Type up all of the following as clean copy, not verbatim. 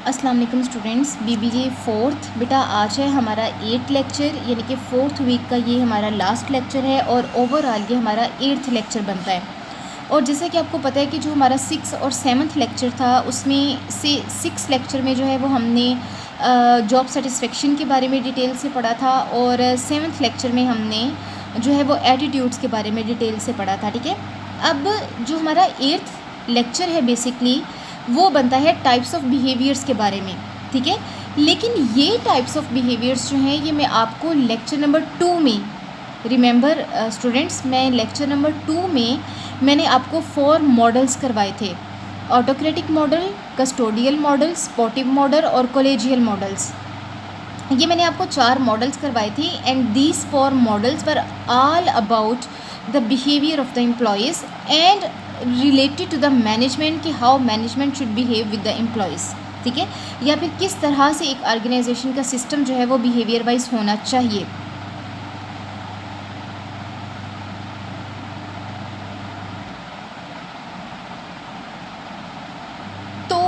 अस्सलाम वालेकुम students, BBG fourth बेटा आज है हमारा 8th लेक्चर, यानी कि 4th वीक का ये हमारा लास्ट लेक्चर है और ओवरऑल ये हमारा 8th लेक्चर बनता है। और जैसे कि आपको पता है कि जो हमारा 6 और 7th लेक्चर था उसमें से 6 लेक्चर में जो है वो हमने जॉब सेटिस्फेक्शन के बारे में डिटेल से पढ़ा था और 7th लेक्चर में हमने जो है वो एटीट्यूड्स के बारे में डिटेल से पढ़ा था। ठीक है, अब जो हमारा 8th लेक्चर है बेसिकली वो बनता है टाइप्स ऑफ बिहेवियर्स के बारे में। ठीक है, लेकिन ये टाइप्स ऑफ बिहेवियर्स जो हैं ये मैं आपको लेक्चर नंबर 2 में, रिमेंबर स्टूडेंट्स, मैं लेक्चर नंबर 2 में मैंने आपको 4 मॉडल्स करवाए थे। Autocratic model, custodial model, sportive model और कॉलेजियल मॉडल्स। ये मैंने आपको 4 मॉडल्स करवाए थे and these 4 models were all about the behaviour of the employees and related to the management कि how management should behave with the employees. ठीक है, या फिर किस तरह से एक ऑर्गेनाइजेशन का सिस्टम जो है वो बिहेवियर वाइज होना चाहिए। तो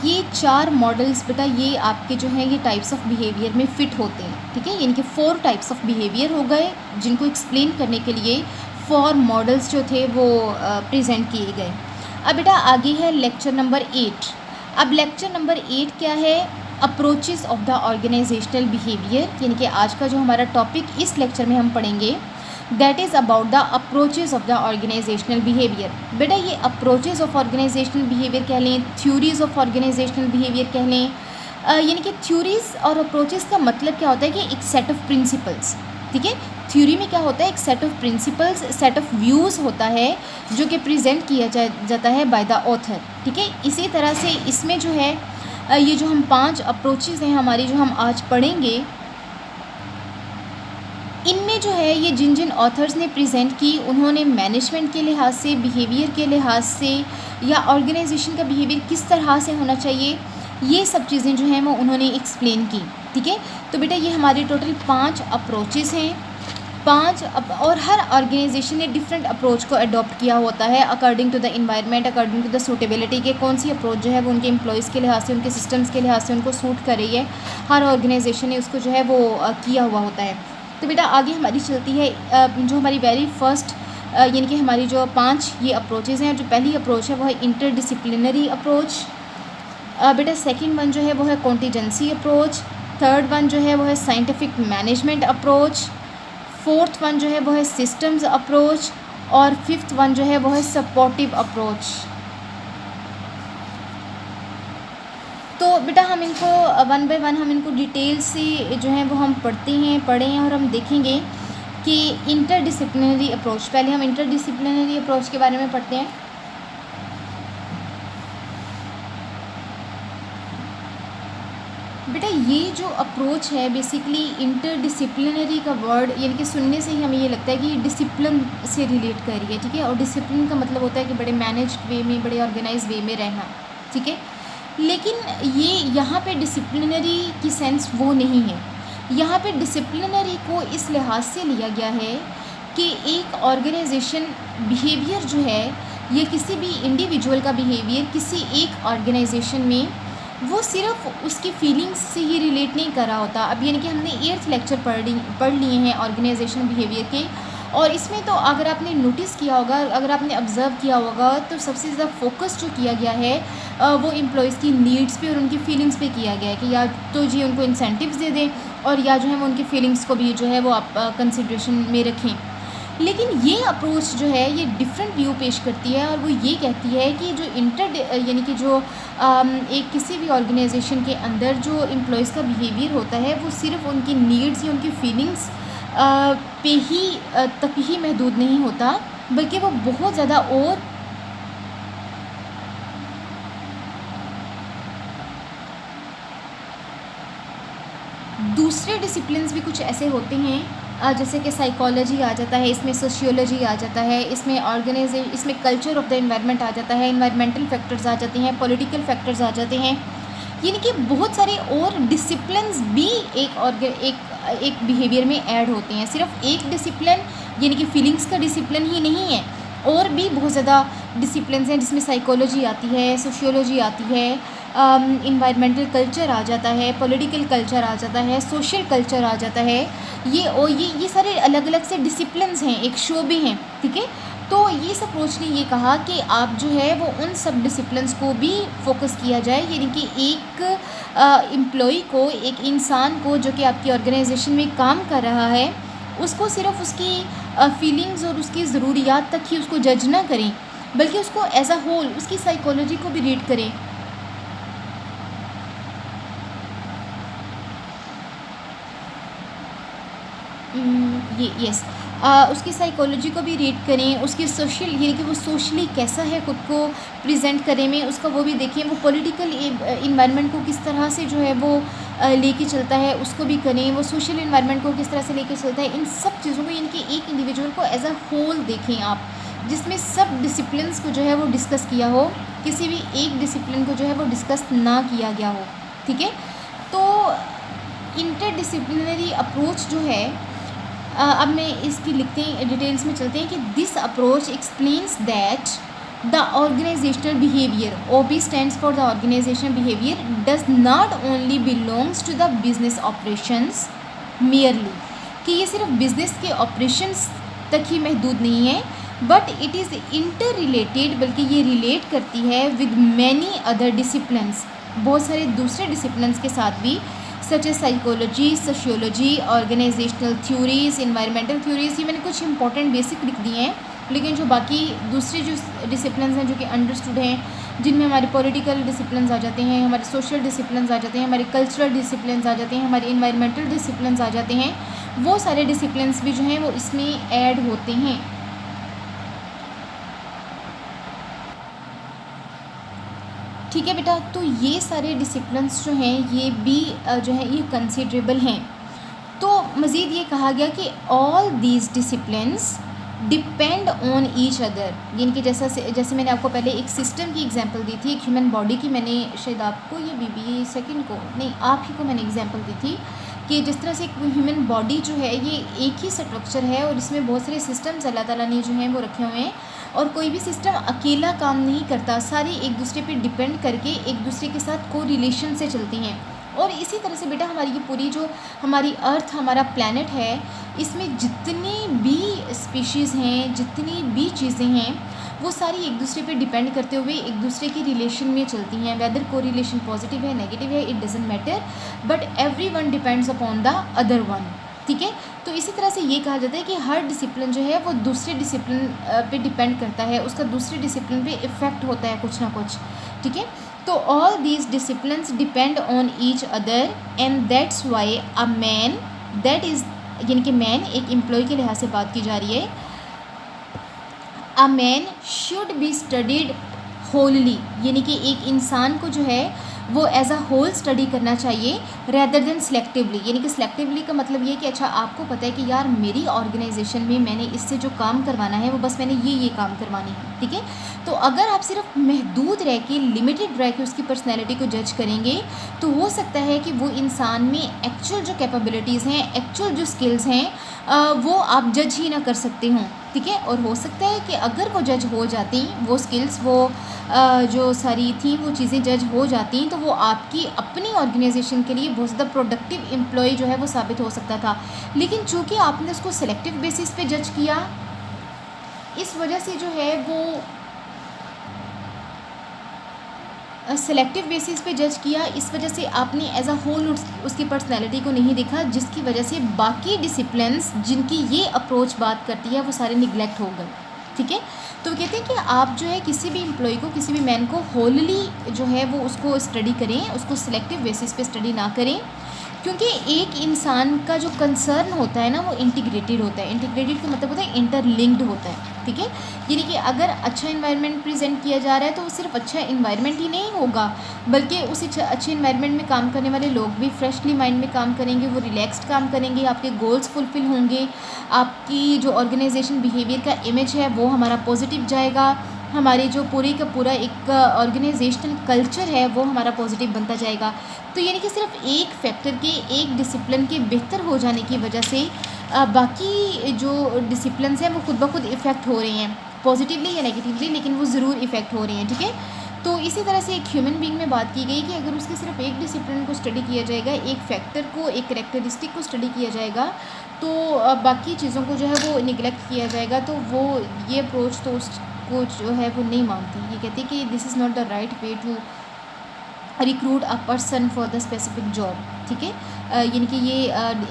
ये 4 मॉडल्स बेटा ये आपके जो हैं ये टाइप्स ऑफ बिहेवियर में फ़िट होते हैं। ठीक है, यानी कि 4 टाइप्स ऑफ बिहेवियर हो गए जिनको एक्सप्लेन करने के लिए 4 मॉडल्स जो थे वो प्रेजेंट किए गए। अब बेटा आगे है लेक्चर नंबर 8। अब लेक्चर नंबर 8 क्या है? Approaches of the organisational behaviour, यानी कि आज का जो हमारा टॉपिक इस लेक्चर में हम पढ़ेंगे that is about the approaches of the organisational behaviour. बेटा ये अप्रोचेस ऑफ ऑर्गेनाइजेशनल बिहेवियर कह लें, थ्योरीज ऑफ ऑर्गेनाइजेशनल बिहेवियर कह लें, यानी कि थ्योरीज और अप्रोचेस का मतलब क्या होता है कि एक सेट ऑफ प्रिंसिपल्स। ठीक है, थ्योरी में क्या होता है? एक set of principles, set of views होता है जो कि प्रेजेंट किया जाता है बाय द ऑथर। ठीक है, इसी तरह से इसमें जो है ये जो हम 5 अप्रोचेस हैं हमारी जो हम आज पढ़ेंगे, इनमें जो है ये जिन जिन ऑथर्स ने प्रेजेंट की उन्होंने मैनेजमेंट के लिहाज से, बिहेवियर के लिहाज से या ऑर्गेनाइजेशन का बिहेवियर किस तरह से होना चाहिए, ये सब चीज़ें जो हैं वो उन्होंने एक्सप्लेन की। ठीक है, तो बेटा ये हमारे टोटल 5 अप्रोचेस हैं, 5 और हर ऑर्गेनाइजेशन ने डिफरेंट अप्रोच को अडॉप्ट किया होता है according to the environment, according to the suitability के कौन सी अप्रोच जो है वो उनके एम्प्लॉयज़ के लिहाज से, उनके सिस्टम्स के लिहाज से उनको सूट कर रही है। हर ऑर्गेनाइजेशन ने उसको जो है वो किया हुआ होता है। तो बेटा आगे हमारी चलती है जो हमारी वेरी फर्स्ट यानी कि हमारी जो 5 ये अप्रोचेज़ हैं। जो पहली अप्रोच है वो है इंटरडिसिप्लिनरी अप्रोच। बेटा सेकंड वन जो है वो है कॉन्टीजेंसी अप्रोच। थर्ड वन जो है वो है scientific management approach. Fourth one जो है वो है सिस्टम्स अप्रोच और फिफ्थ वन जो है वो है सपोर्टिव अप्रोच। तो बेटा हम इनको वन बाय वन हम इनको डिटेल से जो है वो हम पढ़े हैं और हम देखेंगे कि इंटरडिसिप्लिनरी अप्रोच, पहले हम इंटरडिसिप्लिनरी अप्रोच के बारे में पढ़ते हैं। बेटा ये जो अप्रोच है बेसिकली इंटरडिसिप्लिनरी का वर्ड यानी कि सुनने से ही हमें ये लगता है कि डिसिप्लिन से रिलेट कर रही है। ठीक है, और डिसिप्लिन का मतलब होता है कि बड़े मैनेज्ड वे में, बड़े ऑर्गेनाइज वे में रहना। ठीक है, लेकिन ये यहाँ पे डिसिप्लिनरी की सेंस वो नहीं है। यहाँ पे डिसिप्लिनरी को इस लिहाज से लिया गया है कि एक ऑर्गेनाइजेशन बिहेवियर जो है ये किसी भी इंडिविजुअल का बिहेवियर किसी एक ऑर्गेनाइजेशन में वो सिर्फ उसकी फीलिंग्स से ही रिलेट नहीं कर रहा होता। अब यानी कि हमने 8th लेक्चर पढ़ लिए हैं ऑर्गेनाइजेशन बिहेवियर के, और इसमें तो अगर आपने नोटिस किया होगा, अगर आपने ऑब्ज़र्व किया होगा तो सबसे ज़्यादा फोकस जो किया गया है वो एम्प्लॉयज़ की नीड्स पे और उनकी फीलिंग्स पे किया गया है कि या तो जी उनको इंसेंटिव्स दे दें और या जो है वो उनकी फीलिंग्स को भी जो है वो आप कंसिड्रेशन में रखें। लेकिन ये अप्रोच जो है ये डिफरेंट व्यू पेश करती है और वो ये कहती है कि जो यानी कि जो एक किसी भी ऑर्गेनाइजेशन के अंदर जो एम्प्लॉयज़ का बिहेवियर होता है वो सिर्फ उनकी नीड्स या उनकी फीलिंग्स पे ही तक ही महदूद नहीं होता, बल्कि वो बहुत ज़्यादा और दूसरे डिसिप्लिन्स भी कुछ ऐसे होते हैं जैसे कि साइकोलॉजी आ जाता है, इसमें सोशियोलॉजी आ जाता है, इसमें इसमें कल्चर ऑफ द एनवायरनमेंट आ जाता है, एनवायरमेंटल फैक्टर्स आ जाते हैं, पॉलिटिकल फैक्टर्स आ जाते हैं, यानी कि बहुत सारे और डिसिप्लिन्स भी एक बिहेवियर में ऐड होते हैं। सिर्फ एक डिसिप्लिन यानी कि फीलिंग्स का डिसिप्लिन ही नहीं है, और भी बहुत ज़्यादा डिसिप्लिन्स हैं जिसमें साइकोलॉजी आती है, सोशियोलॉजी आती है, इन्वायरमेंटल कल्चर आ जाता है, पॉलिटिकल कल्चर आ जाता है, सोशल कल्चर आ जाता है। ये सारे अलग अलग से डिसिप्लिन्स हैं, एक शोबे हैं, ठीक है। तो ये इस अप्रोच ने ये कहा कि आप जो है वो उन सब डिसिप्लिन्स को भी फोकस किया जाए, यानी कि एक एम्प्लॉई को, एक इंसान को जो कि आपकी ऑर्गेनाइजेशन में काम कर रहा है, उसको सिर्फ उसकी फीलिंग्स और उसकी ज़रूरियात तक ही उसको जज ना करें, बल्कि उसको एज अ होल उसकी साइकोलॉजी को भी रीड करें। ये यस उसकी साइकोलॉजी को भी रीड करें, उसकी सोशल यानी कि वो सोशली कैसा है खुद को प्रेजेंट करें में उसका वो भी देखें, वो पॉलिटिकल इन्वायरमेंट को किस तरह से जो है वो लेके चलता है उसको भी करें, वो सोशल इन्वायरमेंट को किस तरह से लेके चलता है, इन सब चीज़ों को यानी कि एक इंडिविजुअल को एज अ होल देखें आप, जिसमें सब डिसिप्लिन्स को जो है वो डिस्कस किया हो, किसी भी एक डिसिप्लिन को जो है वो डिस्कस ना किया गया हो, ठीक है। तो इंटरडिसिप्लिनरी अप्रोच जो है अब मैं इसकी लिखते हैं, डिटेल्स में चलते हैं कि this approach explains that the organisational behaviour, OB stands for the organisational behaviour, does not only belongs to the business operations merely, कि ये सिर्फ बिजनेस के ऑपरेशंस तक ही महदूद नहीं है, but it is inter related, बल्कि ये रिलेट करती है विद मैनी अदर डिसिप्लिन्स, बहुत सारे दूसरे डिसिप्लिन्स के साथ भी, such as psychology, sociology, organisational theories, environmental theories. ये मैंने कुछ इंपॉर्टेंट बेसिक लिख दिए हैं, लेकिन जो बाकी दूसरे जो डिसिप्लिन्स हैं जो कि अंडरस्टूड हैं, जिनमें हमारे पॉलिटिकल डिसिप्लिन्स आ जाते हैं, हमारे सोशल डिसिप्लिन्स आ जाते हैं, हमारे कल्चरल डिसिप्लिन्स आ जाते हैं, हमारे इन्वायरमेंटल डिसिप्लिन्स आ जाते हैं, वो सारे डिसिप्लिन्स भी जो हैं वो इसमें ऐड होते हैं। ठीक है बेटा, तो ये सारे डिसिप्लिन्स जो हैं ये भी जो है ये कंसिडरेबल हैं। तो मज़ीद ये कहा गया कि all these disciplines depend on each other, यानी कि जैसे मैंने आपको पहले एक सिस्टम की एग्जांपल दी थी, एक ह्यूमन बॉडी की, मैंने शायद आपको ये BBA सेकंड को नहीं आप ही को मैंने एग्जांपल दी थी कि जिस तरह से ह्यूमन बॉडी जो है ये एक ही स्ट्रक्चर है और इसमें बहुत सारे सिस्टम्स अल्लाह ताला ने जो हैं वो रखे हुए हैं, और कोई भी सिस्टम अकेला काम नहीं करता, सारे एक दूसरे पे डिपेंड करके एक दूसरे के साथ को रिलेशन से चलती हैं। और इसी तरह से बेटा हमारी ये पूरी जो हमारी अर्थ, हमारा प्लैनेट है, इसमें जितनी भी स्पीशीज़ हैं, जितनी भी चीज़ें हैं, वो सारी एक दूसरे पे डिपेंड करते हुए एक दूसरे के रिलेशन में चलती हैं। वेदर को रिलेशन पॉजिटिव है, नेगेटिव है, it doesn't matter, but every one depends upon the other one, ठीक है। तो इसी तरह से ये कहा जाता है कि हर डिसिप्लिन जो है वो दूसरे डिसिप्लिन पे डिपेंड करता है, उसका दूसरे डिसिप्लिन पे इफ़ेक्ट होता है कुछ ना कुछ, ठीक है। तो all these disciplines depend on each other and that's why a man, that is यानी कि मैन एक एम्प्लॉय के लिहाज से बात की जा रही है, a man should be studied wholly, यानी कि एक इंसान को जो है वो एज अ होल स्टडी करना चाहिए रैदर देन सेलेक्टिवली। यानी कि सेलेक्टिवली का मतलब ये कि अच्छा आपको पता है कि यार मेरी ऑर्गेनाइजेशन में मैंने इससे जो काम करवाना है वो बस मैंने ये काम करवानी है, ठीक है। तो अगर आप सिर्फ महदूद रह के, लिमिटेड रह के उसकी पर्सनैलिटी को जज करेंगे तो हो सकता है कि वो इंसान में एक्चुअल जो कैपेबिलिटीज़ हैं, एक्चुअल जो स्किल्स हैं वो आप जज ही ना कर सकते हों, ठीक है। और हो सकता है कि अगर वो जज हो जाती, वो स्किल्स वो जो सारी थी वो चीज़ें जज हो जाती, तो वो आपकी अपनी ऑर्गेनाइजेशन के लिए बहुत ज़्यादा प्रोडक्टिव एम्प्लॉय जो है वो साबित हो सकता था। लेकिन चूँकि आपने उसको सेलेक्टिव बेसिस पे जज किया, इस वजह से जो है वो सेलेक्टिव बेसिस पे जज किया, इस वजह से आपने एज अ होल उसकी पर्सनैलिटी को नहीं देखा, जिसकी वजह से बाकी डिसिप्लिन्स जिनकी ये अप्रोच बात करती है वो सारे निगलेक्ट हो गए, ठीक है। तो वो कहते हैं कि आप जो है किसी भी एम्प्लॉय को, किसी भी मैन को होलली जो है वो उसको स्टडी करें, उसको सिलेक्टिव बेसिस पे स्टडी ना करें, क्योंकि एक इंसान का जो कंसर्न होता है ना वो इंटीग्रेटेड होता है। इंटीग्रेटेड का मतलब होता है इंटरलिंक्ड होता है, ठीक है। यानी कि अगर अच्छा इन्वायरमेंट प्रेजेंट किया जा रहा है तो वो सिर्फ अच्छा इन्वायरमेंट ही नहीं होगा, बल्कि उस अच्छे इन्वायरमेंट में काम करने वाले लोग भी फ्रेशली माइंड में काम करेंगे, वो रिलैक्स्ड काम करेंगे, आपके गोल्स फुलफिल होंगे, आपकी जो ऑर्गेनाइजेशन बिहेवियर का इमेज है वो हमारा पॉजिटिव जाएगा, हमारे जो पूरे का पूरा एक ऑर्गेनाइजेशनल कल्चर है वो हमारा पॉजिटिव बनता जाएगा। तो यानी कि सिर्फ एक फैक्टर के, एक डिसिप्लिन के बेहतर हो जाने की वजह से बाकी जो डिसिप्लिन्स हैं वो खुद ब खुद इफ़ेक्ट हो रहे हैं, पॉजिटिवली या नेगेटिवली, लेकिन वो ज़रूर इफ़ेक्ट हो रहे हैं, ठीक है। तो इसी तरह से एक ह्यूमन बीइंग में बात की गई कि अगर उसके सिर्फ एक डिसिप्लिन को स्टडी किया जाएगा, एक फैक्टर को, एक करेक्टरिस्टिक को स्टडी किया जाएगा, तो बाकी चीज़ों को जो है वो निगलेक्ट किया जाएगा, तो वो ये अप्रोच तो उसको जो है वो नहीं मानती। ये कहती है कि this is not the right way to recruit a person for the specific job. ठीक है, यानी कि ये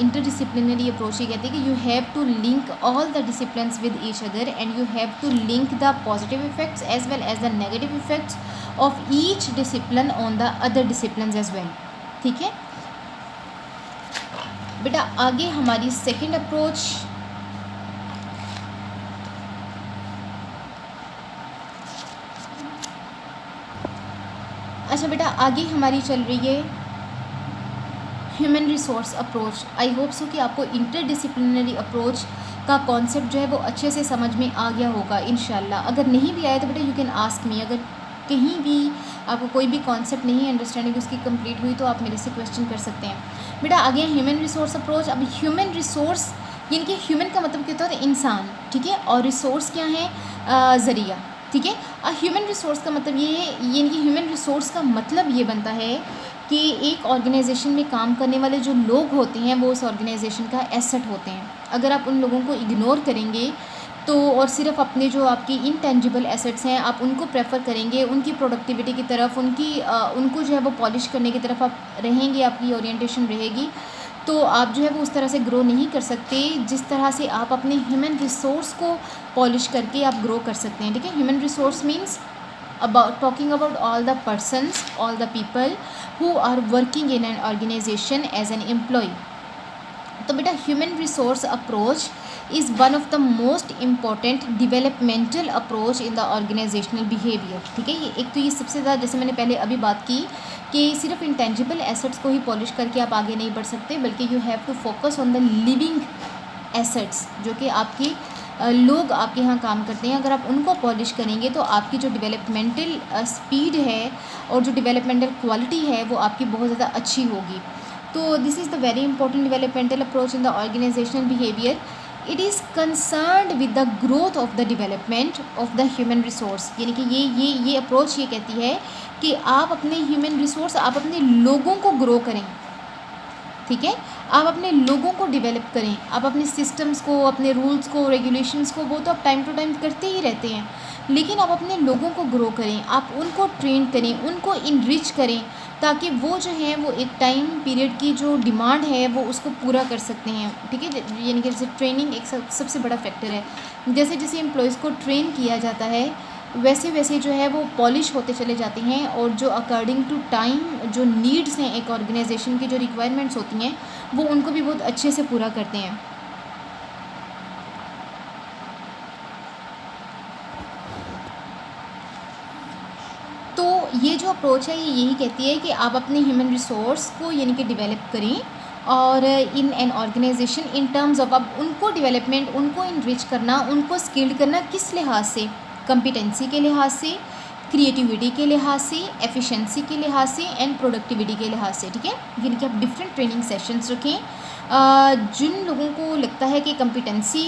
इंटरडिसिप्लिनरी अप्रोच ये कहती है कि you have to link all the disciplines with each other and you have to link the positive effects as well as the negative effects of each discipline on the other disciplines as well. ठीक है बेटा, आगे हमारी second approach अच्छा बेटा, आगे हमारी चल रही है human resource approach. I hope so कि आपको इंटरडिसिप्लिनरी अप्रोच का कॉन्सेप्ट जो है वो अच्छे से समझ में आ गया होगा इंशाल्लाह। अगर नहीं भी आया तो बेटा यू कैन आस्क मी। अगर कहीं भी आपको कोई भी कॉन्सेप्ट नहीं अंडरस्टैंडिंग उसकी कंप्लीट हुई तो आप मेरे से क्वेश्चन कर सकते हैं। बेटा आगे ह्यूमन रिसोर्स अप्रोच। अब ह्यूमन रिसोर्स यानी कि ह्यूमन का मतलब क्या होता है? इंसान। ठीक है, और रिसोर्स क्या है? ज़रिया। ठीक है, ह्यूमन रिसोर्स का मतलब ये है, यानी कि ह्यूमन रिसोर्स का मतलब ये बनता है कि एक ऑर्गेनाइजेशन में काम करने वाले जो लोग होते हैं वो उस ऑर्गेनाइजेशन का एसेट होते हैं। अगर आप उन लोगों को इग्नोर करेंगे तो और सिर्फ अपने जो आपकी इनटेंजिबल एसेट्स हैं आप उनको प्रेफर करेंगे, उनकी प्रोडक्टिविटी की तरफ, उनको जो है वो पॉलिश करने की तरफ आप रहेंगे, आपकी ओरिएंटेशन रहेगी, तो आप जो है वो उस तरह से ग्रो नहीं कर सकते जिस तरह से आप अपने ह्यूमन रिसोर्स को पॉलिश करके आप ग्रो कर सकते हैं। ठीक है, human resource means talking about all the persons, all the people who are working in an organization as an employee। तो बेटा human resource approach is one of the most important developmental approach in the organisational behaviour. ठीक है, ये एक तो ये सबसे ज़्यादा, जैसे मैंने पहले अभी बात की कि सिर्फ इंटेंजिबल एसेट्स को ही पॉलिश करके आप आगे नहीं बढ़ सकते, बल्कि you have to focus on the living assets, जो कि आपके लोग आपके यहाँ काम करते हैं। अगर आप उनको पॉलिश करेंगे तो आपकी जो डेवलपमेंटल स्पीड है और जो डेवलपमेंटल क्वालिटी है वो आपकी बहुत ज़्यादा अच्छी होगी। तो this is the very important developmental approach in the organisational behaviour. It is concerned with the growth of the development of the human resource. यानी कि ये अप्रोच ये कहती है कि आप अपने ह्यूमन रिसोर्स, आप अपने लोगों को ग्रो करें। ठीक है, आप अपने लोगों को डेवलप करें, आप अपने सिस्टम्स को, अपने रूल्स को, रेगुलेशंस को, वो तो आप टाइम टू टाइम करते ही रहते हैं, लेकिन आप अपने लोगों को ग्रो करें, आप उनको ट्रेन करें, उनको इनरिच करें, ताकि वो जो है वो एक टाइम पीरियड की जो डिमांड है वो उसको पूरा कर सकते हैं। ठीक है, यानी कि जैसे ट्रेनिंग एक सबसे बड़ा फैक्टर है। जैसे जैसे एम्प्लॉयज़ को ट्रेन किया जाता है वैसे वैसे जो है वो पॉलिश होते चले जाते हैं, और जो अकॉर्डिंग टू टाइम जो नीड्स हैं एक ऑर्गेनाइजेशन की, जो रिक्वायरमेंट्स होती हैं, वो उनको भी बहुत अच्छे से पूरा करते हैं। तो ये जो अप्रोच है ये यही कहती है कि आप अपने ह्यूमन रिसोर्स को यानी कि डेवलप करें, और in an organisation in terms of अब उनको डेवलपमेंट, उनको इनरिच करना, उनको स्किल्ड करना किस लिहाज से? कॉम्पिटेंसी के लिहाज से, क्रिएटिविटी के लिहाज से, एफिशिएंसी के लिहाज से एंड प्रोडक्टिविटी के लिहाज से। ठीक है, यानी कि आप डिफरेंट ट्रेनिंग सेशंस रखें। जिन लोगों को लगता है कि कॉम्पिटेंसी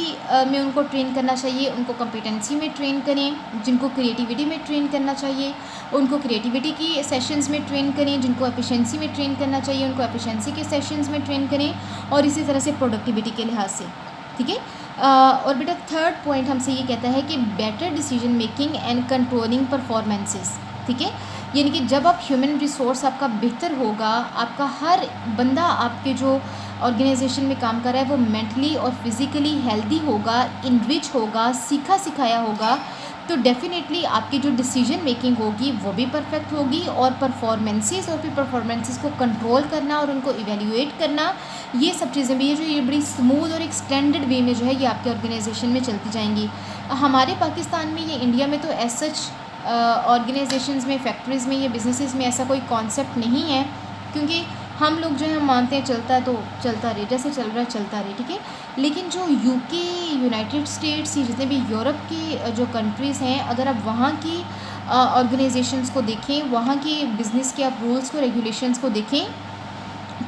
में उनको ट्रेन करना चाहिए उनको कॉम्पिटेंसी में ट्रेन करें, जिनको क्रिएटिविटी में ट्रेन करना चाहिए उनको क्रिएटिविटी की सेशंस में ट्रेन करें, जिनको एफिशिएंसी में ट्रेन करना चाहिए उनको एफिशिएंसी के सेशंस में ट्रेन करें, और इसी तरह से प्रोडक्टिविटी के लिहाज से। ठीक है, और बेटा थर्ड पॉइंट हमसे ये कहता है कि better decision making and controlling performances. ठीक है, यानी कि जब आप ह्यूमन रिसोर्स आपका बेहतर होगा, आपका हर बंदा आपके जो ऑर्गेनाइजेशन में काम कर रहा है वो मेंटली और फिज़िकली हेल्दी होगा, इनरिच होगा, सीखा सिखाया होगा, तो डेफिनेटली आपकी जो डिसीजन मेकिंग होगी वो भी परफेक्ट होगी, और परफॉर्मेंसेस और फिर परफॉर्मेंसेस को कंट्रोल करना और उनको इवेल्युएट करना, ये सब चीज़ें भी है जो ये बड़ी स्मूथ और एक स्टैंडर्ड वे में जो है ये आपके ऑर्गेनाइजेशन में चलती जाएंगी। हमारे पाकिस्तान में, ये इंडिया में तो एज सच ऑर्गेनाइजेशंस में, फैक्ट्रीज़ में, ये बिजनेसेस में ऐसा कोई कॉन्सेप्ट नहीं है, क्योंकि हम लोग जो है हम मानते हैं चलता है तो चलता रहे, जैसे चल रहा है चलता रहे। ठीक है, लेकिन जो यूके, यूनाइटेड स्टेट्स, ये जितने भी यूरोप की जो कंट्रीज़ हैं, अगर आप वहाँ की ऑर्गेनाइजेशंस को देखें, वहाँ के बिज़नेस के आप रूल्स को, रेगुलेशंस को देखें,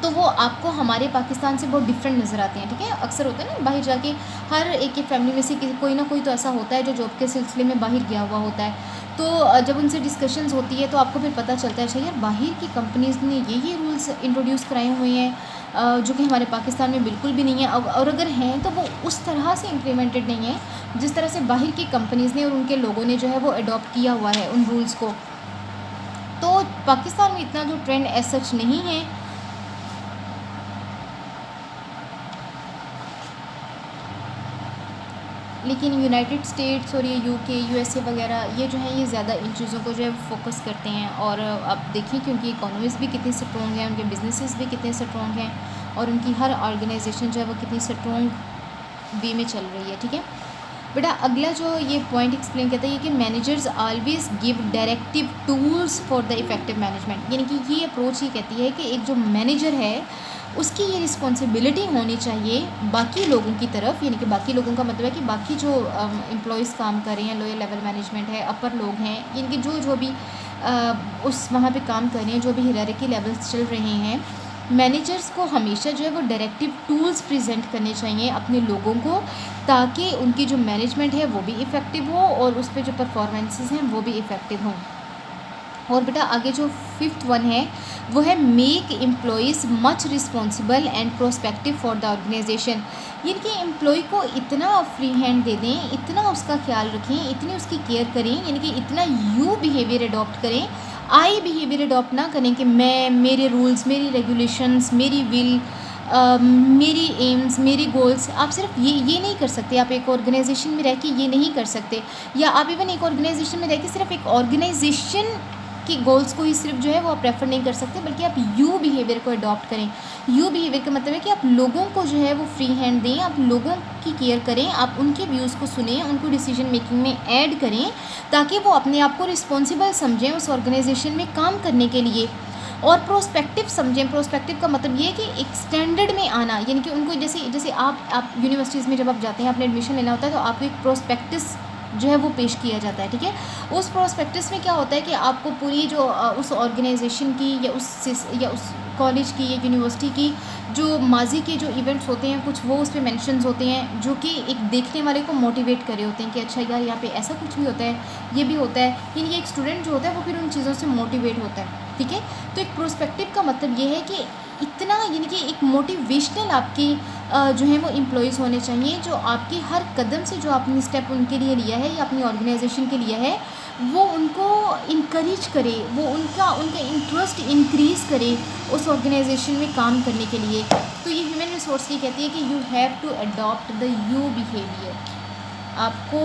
तो वो आपको हमारे पाकिस्तान से बहुत डिफरेंट नज़र आते हैं। ठीक है, अक्सर होता है ना बाहर जाके हर एक की फैमिली में से कोई ना कोई तो ऐसा होता है जो जॉब के सिलसिले में बाहर गया हुआ होता है, तो जब उनसे डिस्कशंस होती है तो आपको फिर पता चलता है अच्छा यार बाहर की कंपनीज़ ने ये रूल्स इंट्रोड्यूस कराए हुए हैं जो कि हमारे पाकिस्तान में बिल्कुल भी नहीं है, और अगर हैं तो वो उस तरह से इम्प्लीमेंटेड नहीं है जिस तरह से बाहर की कंपनीज़ ने और उनके लोगों ने जो है वो अडॉप्ट किया हुआ है उन रूल्स को। तो पाकिस्तान में इतना जो ट्रेंड एज सच नहीं है। लेकिन यूनाइटेड स्टेट्स और ये यूके यूएसए वगैरह ये जो है ये ज़्यादा इन चीज़ों को जो है फोकस करते हैं। और आप देखिए कि उनकी इकोनॉमीज़ भी कितनी स्ट्रॉन्ग हैं, उनके बिजनेसेस भी कितने स्ट्रॉन्ग हैं और उनकी हर ऑर्गेनाइजेशन जो है वो कितनी स्ट्रॉन्ग वे में चल रही है। ठीक है बेटा, अगला जो ये पॉइंट एक्सप्लेन करता है कि managers always give directive tools for the effective management. यानी कि ये अप्रोच ये कहती है कि एक जो मैनेजर है उसकी ये रिस्पॉन्सिबिलिटी होनी चाहिए बाकी लोगों की तरफ। यानी कि बाकी लोगों का मतलब है कि बाकी जो एम्प्लॉयज़ काम कर रहे हैं, लोअर लेवल मैनेजमेंट है, अपर लोग हैं, यानी कि जो भी उस वहाँ पे काम कर रहे हैं, जो भी हायरार्की लेवल्स चल रहे हैं, मैनेजर्स को हमेशा जो है वो डायरेक्टिव टूल्स प्रेजेंट करने चाहिए अपने लोगों को, ताकि उनकी जो मैनेजमेंट है वो भी इफ़ेक्टिव हो और उस पर जो परफॉर्मेंसेस हैं वो भी इफ़ेक्टिव हों। और बेटा आगे जो 5th वन है वो है make employees much responsible and prospective for the organisation. यानी कि एम्प्लॉय को इतना फ्री हैंड दे दें, इतना उसका ख्याल रखें, इतनी उसकी केयर करें, यानी कि इतना यू बिहेवियर अडॉप्ट करें, आई बिहेवियर अडॉप्ट ना करें कि मैं, मेरे रूल्स, मेरी रेगुलेशंस, मेरी विल, मेरी एम्स, मेरी गोल्स। आप सिर्फ ये नहीं कर सकते। आप एक ऑर्गेनाइजेशन में रह के ये नहीं कर सकते, या आप इवन एक ऑर्गेनाइजेशन में रह के सिर्फ एक ऑर्गेनाइजेशन कि गोल्स को ही सिर्फ जो है वो आप प्रेफर नहीं कर सकते, बल्कि आप यू बिहेवियर को अडॉप्ट करें। यू बिहेवियर का मतलब है कि आप लोगों को जो है वो फ्री हैंड दें, आप लोगों की केयर करें, आप उनके व्यूज़ को सुनें, उनको डिसीजन मेकिंग में ऐड करें, ताकि वो अपने आप को रिस्पॉन्सिबल समझें उस ऑर्गेनाइजेशन में काम करने के लिए। और प्रोस्पेक्टिव समझें। प्रोस्पेक्टिव का मतलब ये है कि एक स्टैंडर्ड में आना, यानी कि उनको जैसे आप यूनिवर्सिटीज़ में जब आप जाते हैं, आपने एडमिशन लेना होता है, तो आपको एक प्रोस्पेक्टिस जो है वो पेश किया जाता है। ठीक है, उस प्रोस्पेक्टस में क्या होता है कि आपको पूरी जो उस ऑर्गेनाइजेशन की या उस कॉलेज की या यूनिवर्सिटी की जो माजी के जो इवेंट्स होते हैं कुछ, वो उस पर मैंशंस होते हैं, जो कि एक देखने वाले को मोटिवेट करे होते हैं कि अच्छा यार यहाँ पे ऐसा कुछ भी होता है, ये भी होता है। यानी कि एक स्टूडेंट जो होता है वो फिर उन चीज़ों से मोटिवेट होता है। ठीक है, तो एक प्रोस्पेक्टिव का मतलब ये है कि इतना, यानी कि एक मोटिवेशनल आपकी जो है वो एम्प्लॉयज़ होने चाहिए, जो आपकी हर कदम से जो आपने स्टेप उनके लिए लिया है या अपनी ऑर्गेनाइजेशन के लिए है, वो उनको इनकरेज करे, वो उनका इंटरेस्ट इंक्रीज़ करे उस ऑर्गेनाइजेशन में काम करने के लिए। तो ये ह्यूमन रिसोर्स की कहती है कि you have to adopt the you behaviour. आपको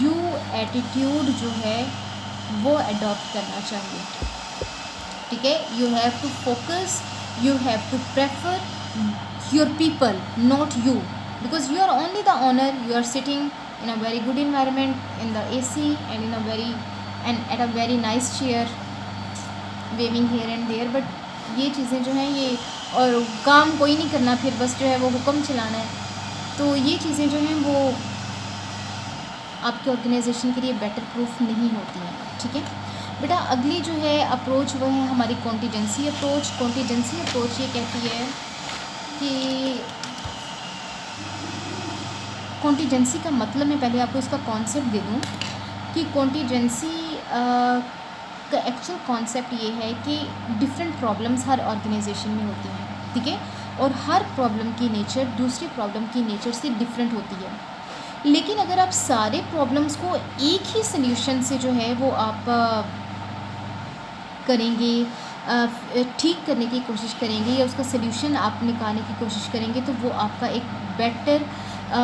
यू एटीट्यूड जो है वो अडॉप्ट करना चाहिए। ठीक है, you have to focus, you have to prefer your people, not you, because you are only the owner. You are sitting in a very good environment, in the AC and in a very and at a very nice chair, waving here and there, but ये चीज़ें जो हैं ये, और काम कोई नहीं करना, फिर बस जो है वो हुक्म चलाना है, तो ये चीज़ें जो हैं वो आपके ऑर्गेनाइजेशन के लिए बेटर प्रूफ नहीं होती हैं। ठीक है बेटा, अगली जो है अप्रोच वो है हमारी कॉन्टीजेंसी अप्रोच। कॉन्टीजेंसी अप्रोच ये कहती है कि कॉन्टीजेंसी का मतलब, मैं पहले आपको इसका कॉन्सेप्ट दे दूँ कि कॉन्टीजेंसी का एक्चुअल कॉन्सेप्ट ये है कि डिफरेंट प्रॉब्लम्स हर ऑर्गेनाइजेशन में होती हैं। ठीक है, और हर प्रॉब्लम की नेचर दूसरी प्रॉब्लम की नेचर से डिफरेंट होती है। लेकिन अगर आप सारे प्रॉब्लम्स को एक ही सल्यूशन से जो है वो आप करेंगे, ठीक करने की कोशिश करेंगे, या उसका सल्यूशन आप निकालने की कोशिश करेंगे, तो वो आपका एक बेटर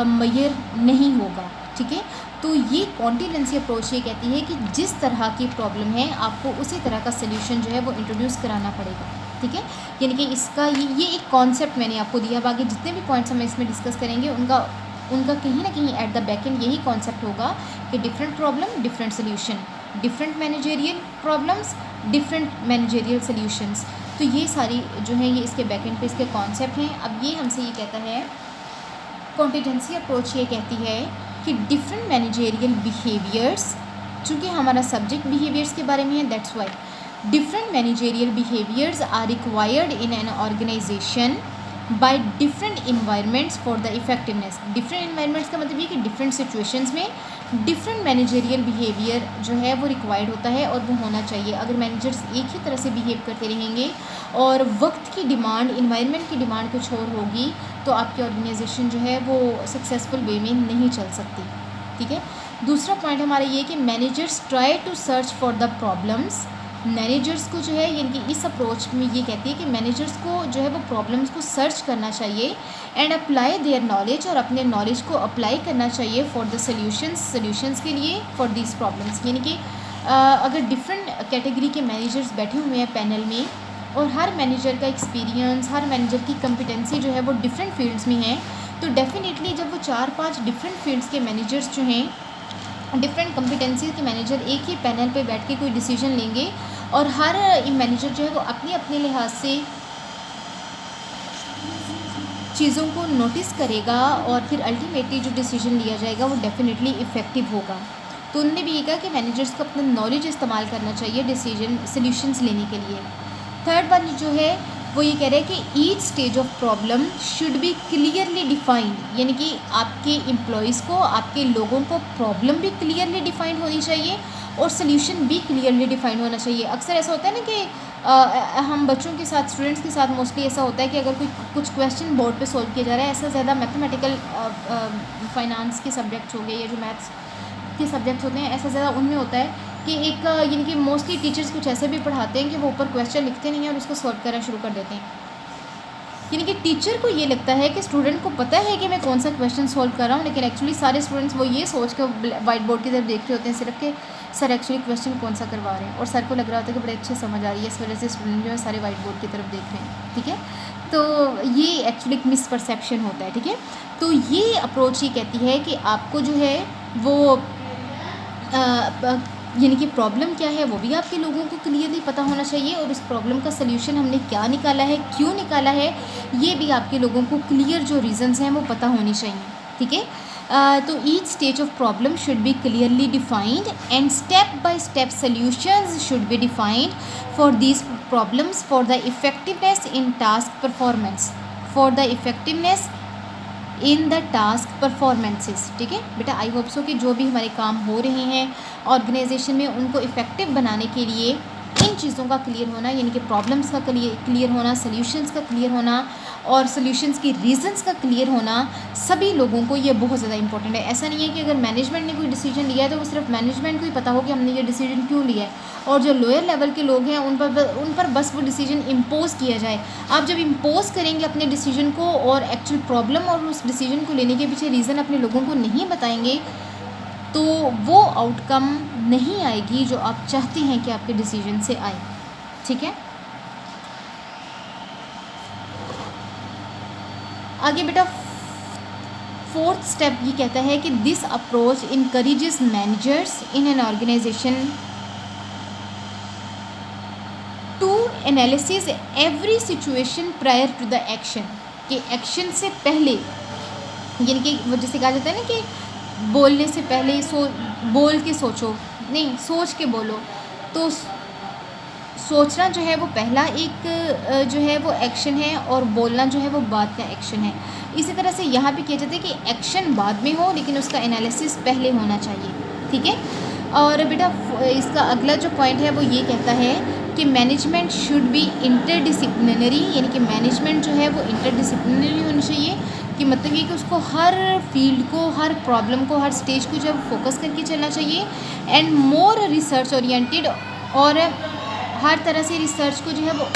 मेयर नहीं होगा। ठीक है, तो ये कॉन्टीजेंसी अप्रोच ये कहती है कि जिस तरह की प्रॉब्लम है आपको उसी तरह का सल्यूशन जो है वो इंट्रोड्यूस कराना पड़ेगा। ठीक है, यानी कि इसका ये एक कॉन्सेप्ट मैंने आपको दिया। बाकी जितने भी पॉइंट्स हम इसमें डिस्कस करेंगे उनका कहीं ना कहीं एट द बैक एंड यही कॉन्सेप्ट होगा कि different problem different solution, different managerial problems different managerial solutions. तो ये सारी जो है ये इसके बैक एंड पे इसके कॉन्सेप्ट हैं। अब ये हमसे ये कहता है, कॉन्टीजेंसी अप्रोच ये कहती है कि डिफरेंट मैनेजेरियल बिहेवियर्स, चूँकि हमारा सब्जेक्ट बिहेवियर्स के बारे में है, that's why different managerial behaviours are required in an organisation by different environments for the effectiveness. Different environments का मतलब ये कि डिफरेंट सिचुएशंस में डिफरेंट मैनेजरियल बिहेवियर जो है वो रिक्वायर्ड होता है और वो होना चाहिए। अगर मैनेजर्स एक ही तरह से बिहेव करते रहेंगे और वक्त की डिमांड, इन्वायरमेंट की डिमांड कुछ और होगी, तो आपकी ऑर्गेनाइजेशन जो है वो सक्सेसफुल वे में नहीं चल सकती। ठीक है। दूसरा पॉइंट हमारा ये कि managers try to search for the problems. Managers को जो है यानी कि इस अप्रोच में ये कहती है कि मैनेजर्स को जो है वो प्रॉब्लम्स को सर्च करना चाहिए एंड अप्लाई देयर नॉलेज, और अपने नॉलेज को अप्लाई करना चाहिए फॉर द सॉल्यूशंस के लिए फॉर दिस प्रॉब्लम्स। यानी कि अगर डिफरेंट कैटेगरी के मैनेजर्स बैठे हुए हैं पैनल में और हर मैनेजर का एक्सपीरियंस, हर मैनेजर की कंपिटेंसी जो है वो डिफरेंट फील्ड्स में है, तो डेफिनेटली जब वो 4-5 डिफरेंट फील्ड्स के मैनेजर्स जो हैं, डिफरेंट कंपिटेंसी के मैनेजर एक ही पैनल पे बैठ के कोई डिसीजन लेंगे और हर मैनेजर जो है वो अपने अपने लिहाज से चीज़ों को नोटिस करेगा और फिर अल्टीमेटली जो डिसीजन लिया जाएगा वो डेफिनेटली इफ़ेक्टिव होगा। तो उन्होंने भी ये कहा कि मैनेजर्स को अपना नॉलेज इस्तेमाल करना चाहिए सॉल्यूशंस लेने के लिए। थर्ड वन जो है वो ये कह रहे हैं कि each stage of problem should be clearly defined. यानी कि आपके एम्प्लॉयज़ को, आपके लोगों को प्रॉब्लम भी क्लियरली डिफाइंड होनी चाहिए और सोल्यूशन भी क्लियरली डिफाइंड होना चाहिए। अक्सर ऐसा होता है ना कि हम बच्चों के साथ, स्टूडेंट्स के साथ मोस्टली ऐसा होता है कि अगर कोई कुछ क्वेश्चन बोर्ड पे सॉल्व किया जा रहा है, ऐसा ज़्यादा मैथमेटिकल फाइनेंस के सब्जेक्ट्स हो गए या जो मैथ्स के सब्जेक्ट्स होते हैं, ऐसा ज़्यादा उनमें होता है कि एक यानी कि मोस्टली टीचर्स कुछ ऐसे भी पढ़ाते हैं कि वो ऊपर क्वेश्चन लिखते नहीं हैं और उसको सॉल्व करना शुरू कर देते हैं। यानी कि टीचर को ये लगता है कि स्टूडेंट को पता है कि मैं कौन सा क्वेश्चन सॉल्व कर रहा हूँ, लेकिन एक्चुअली सारे स्टूडेंट्स वो ये सोच के वाइट बोर्ड की तरफ देख रहे होते हैं सिर्फ कि सर एक्चुअली क्वेश्चन कौन सा करवा रहे हैं, और सर को लग रहा होता है कि बड़े अच्छे समझ आ रही है, इस वजह से स्टूडेंट जो है सारे वाइट बोर्ड की तरफ देख रहे हैं। ठीक है, तो ये एक्चुअली एक मिसपरसेप्शन होता है। ठीक है, तो ये अप्रोच ये कहती है कि आपको जो है वो यानी कि प्रॉब्लम क्या है वो भी आपके लोगों को क्लियरली पता होना चाहिए, और उस प्रॉब्लम का सल्यूशन हमने क्या निकाला है, क्यों निकाला है, ये भी आपके लोगों को क्लियर जो रीज़न्स हैं वो पता होनी चाहिए। ठीक है, तो each stage of problem should be clearly defined and step by step solutions should be defined for these problems for the effectiveness in task performance, for the effectiveness in the task performances. ठीक है बेटा, I hope so कि जो भी हमारे काम हो रहे हैं ऑर्गेनाइजेशन में उनको इफ़ेक्टिव बनाने के लिए इन चीज़ों का क्लियर होना, यानी कि प्रॉब्लम्स का क्लियर होना, सॉल्यूशंस का क्लियर होना और सॉल्यूशंस की रीज़न्स का क्लियर होना, सभी लोगों को ये बहुत ज़्यादा इंपॉर्टेंट है। ऐसा नहीं है कि अगर मैनेजमेंट ने कोई डिसीजन लिया है तो वो सिर्फ मैनेजमेंट को ही पता हो कि हमने ये डिसीजन क्यों लिया है, और जो लोअर लेवल के लोग हैं उन पर बस वो डिसीजन इम्पोज किया जाए। आप जब इम्पोज करेंगे अपने डिसीजन को और एक्चुअल प्रॉब्लम और उस डिसीजन को लेने के पीछे रीज़न अपने लोगों को नहीं बताएंगे, तो वो आउटकम नहीं आएगी जो आप चाहते हैं कि आपके डिसीजन से आए। ठीक है, आगे बेटा फोर्थ स्टेप ये कहता है कि this approach encourages managers in an organisation to analysis every situation prior to the action. कि एक्शन से पहले, यानी कि वो जैसे कहा जाता है ना कि बोलने से पहले बोल के सोचो, नहीं सोच के बोलो, तो सोचना जो है वो पहला एक जो है वो एक्शन है और बोलना जो है वो बाद का एक्शन है। इसी तरह से यहाँ भी किया जाता है कि एक्शन बाद में हो लेकिन उसका एनालिसिस पहले होना चाहिए। ठीक है, और बेटा इसका अगला जो पॉइंट है वो ये कहता है कि मैनेजमेंट शुड बी इंटरडिसिप्लिनरी, यानी कि मैनेजमेंट जो है वो इंटरडिसिप्लिनरी होनी चाहिए। कि मतलब ये कि उसको हर फील्ड को, हर प्रॉब्लम को, हर स्टेज को जो है फोकस करके चलना चाहिए एंड मोर रिसर्च ओरिएंटेड, और हर तरह से रिसर्च को जो है वो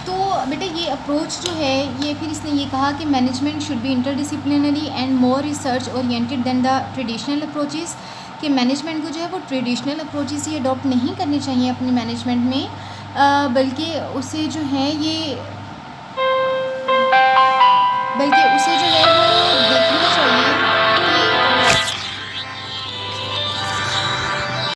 तो बेटा ये अप्रोच जो है ये फिर इसने ये कहा कि management should be interdisciplinary and more research oriented than the traditional approaches. कि मैनेजमेंट को जो है वो ट्रेडिशनल अप्रोचेस ही अडॉप्ट नहीं करनी चाहिए अपनी मैनेजमेंट में, बल्कि उसे जो है ये